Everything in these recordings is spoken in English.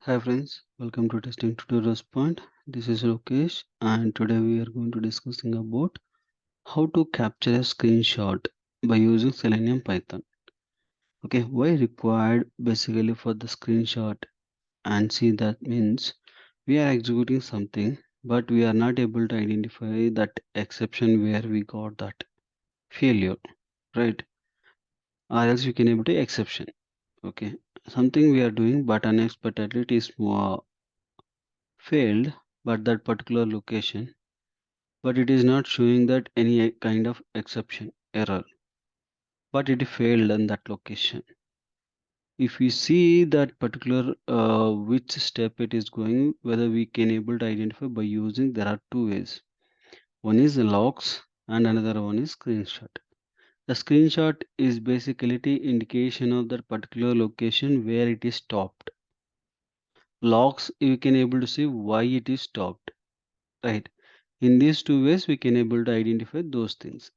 Hi friends, welcome to Testing Tutorials Point. This is Lokesh and today we are going to discussing about how to capture a screenshot by using Selenium Python. Okay, why required basically for the screenshot and see that means we are executing something but we are not able to identify that exception where we got that failure, right? Or else we can able to exception. Okay, something we are doing but unexpectedly it is more failed but that particular location, but it is not showing that any kind of exception error, but it failed on that location. If we see that particular which step it is going, whether we can able to identify by using, there are two ways. One is the logs and another one is screenshot. The screenshot is basically the indication of that particular location where it is stopped. Logs you can able to see why it is stopped, right? In these two ways we can able to identify those things.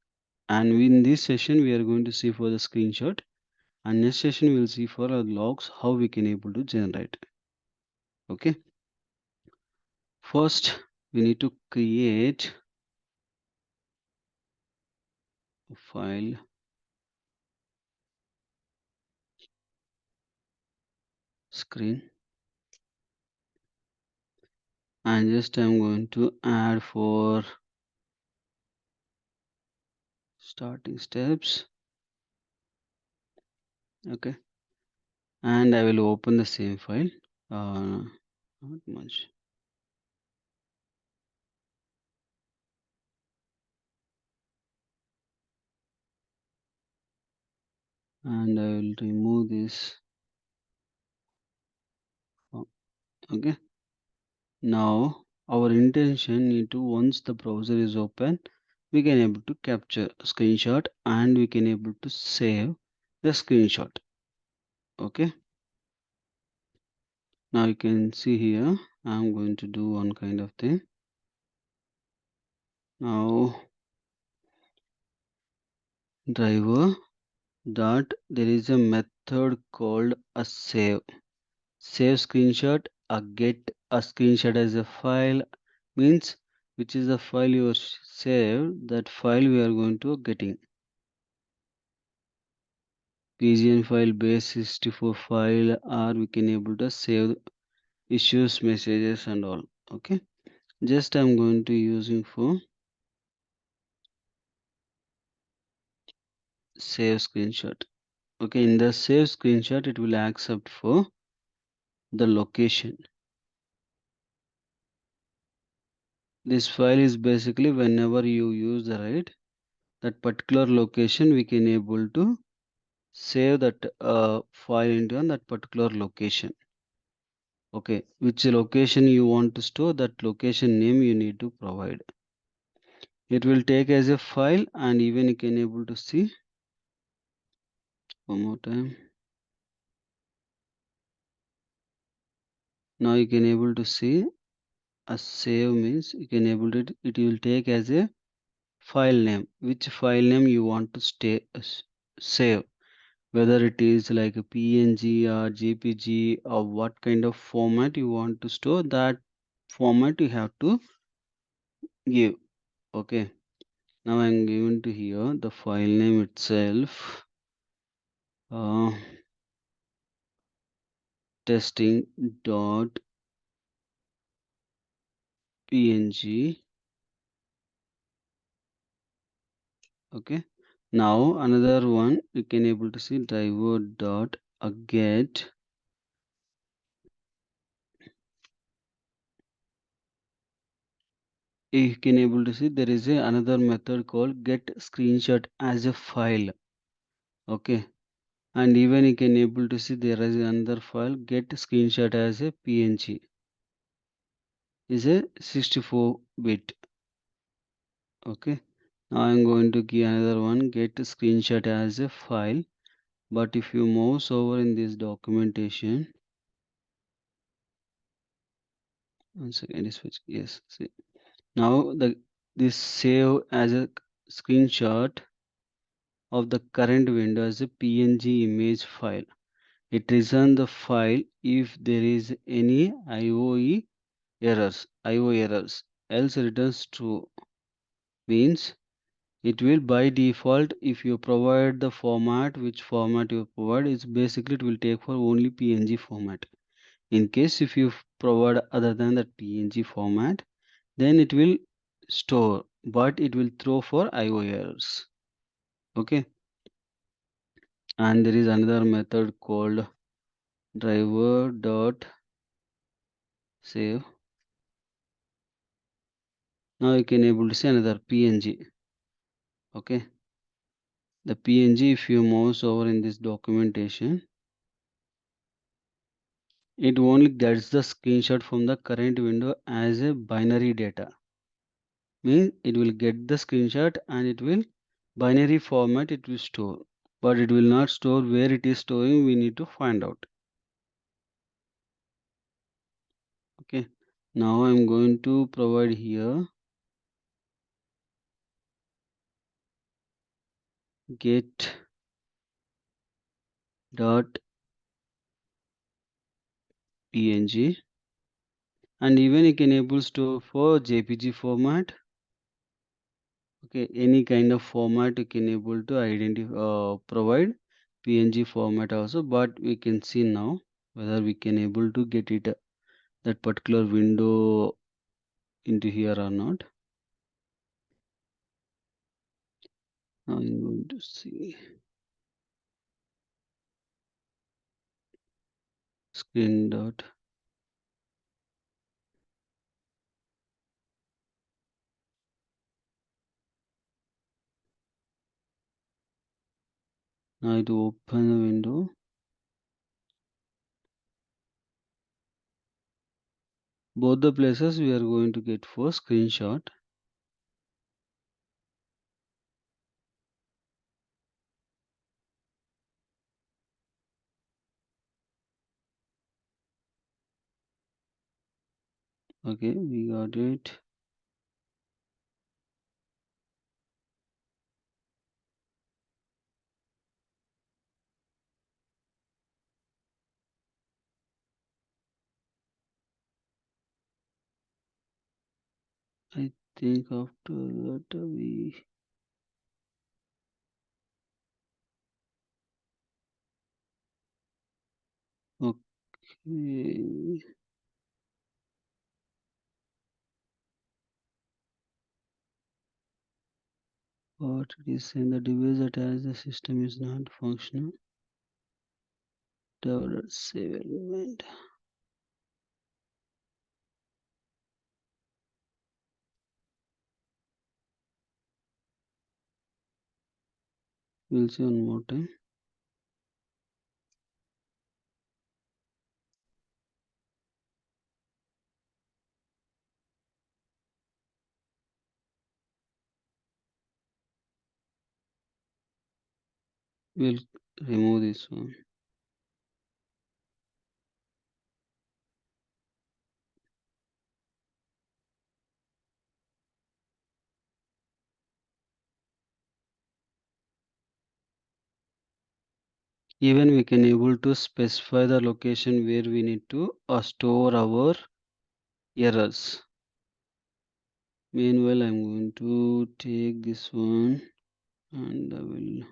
And in this session we are going to see for the screenshot, and next session we will see for our logs how we can able to generate. Okay, first we need to create a file screen, and just I'm going to add for starting steps. Okay, and I will open the same file, not much. And I will remove this. Okay, now our intention need to, once the browser is open, we can able to capture screenshot and we can able to save the screenshot. Okay, now you can see here I'm going to do one kind of thing. Now driver dot, there is a method called a save screenshot, a get a screenshot as a file, means which is the file you are saved, that file we are going to getting. PGN file, base 64 file, or we can able to save issues, messages and all. Okay, just I'm going to using for save screenshot. Okay, in the save screenshot it will accept for the location. This file is basically whenever you use the that particular location, we can able to save that file into that particular location. Okay, which location you want to store, that location name you need to provide. It will take as a file, and even you can able to see one more time. Now you can able to see a save means you can able to, it will take as a file name, which file name you want to save, whether it is like a PNG or JPG or what kind of format you want to store, that format you have to give. Okay, now I'm given to here the file name itself, uh, testing dot png. Okay, now another one you can able to see driver dot get. You can able to see there is another method called get screenshot as a file. Okay, and even you can able to see there is another file get screenshot as a png, is a 64-bit. Okay, now I'm going to give another one get screenshot as a file, but if you mouse over in this documentation, one second, switch, yes, see, now this save as a screenshot of the current window as a png image file. It returns the file if there is any IO errors, else returns true. Means it will by default, if you provide the format, which format you provide, is basically it will take for only PNG format. In case if you provide other than that PNG format, then it will store, but it will throw for IO errors. Okay. And there is another method called driver dot save. Now you can able to see another PNG. Okay. The PNG, if you mouse over in this documentation, it only gets the screenshot from the current window as a binary data. Means it will get the screenshot and it will binary format it will store, but it will not store where it is storing. We need to find out. Okay. Now I'm going to provide here get dot png, and even you can able store for JPG format. Okay, any kind of format you can able to identify, provide PNG format also, but we can see now whether we can able to get it that particular window into here or not. Now I'm going to see screen dot. Now it will open the window. Both the places we are going to get for screenshot. Okay, we got it. I think after that we okay. What it is saying, the device that has the system is not functional. Develop save element. We'll see one more time. We'll remove this one. Even we can able to specify the location where we need to store our errors. Meanwhile, I'm going to take this one and I will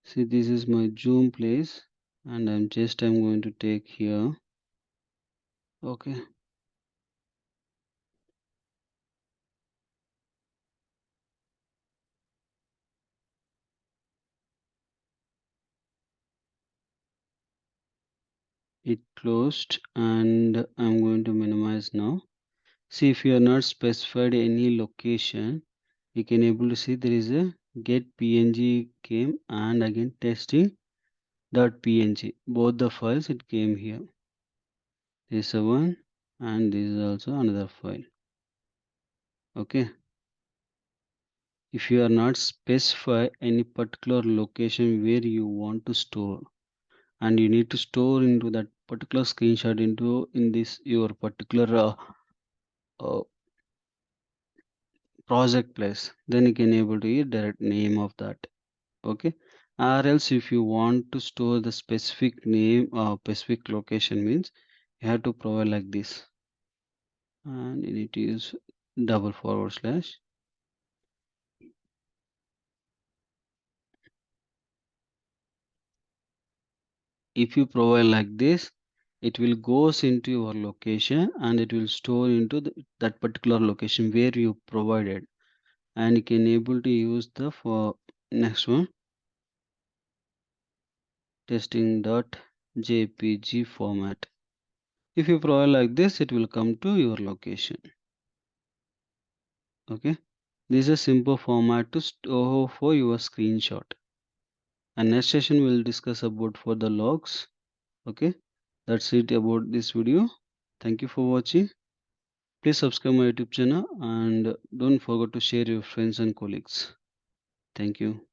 see this is my zoom place, and I'm going to take here. Okay. It closed and I'm going to minimize now. See, if you are not specified any location, you can able to see there is a get png came and again testing dot png. Both the files it came here. This is one and this is also another file. Okay. If you are not specify any particular location where you want to store, and you need to store into that particular screenshot into in this your particular uh, project place, then you can able to use direct name of that. Okay, Or else if you want to store the specific name or specific location means you have to provide like this, and you need to use /. If you provide like this, it will goes into your location and it will store into that particular location where you provided, and you can able to use the for next one testing.jpg format. If you provide like this, it will come to your location. Okay, this is a simple format to store for your screenshot. And next session we'll discuss about for the logs. Okay, that's it about this video. Thank you for watching. Please subscribe my YouTube channel and don't forget to share your friends and colleagues. Thank you.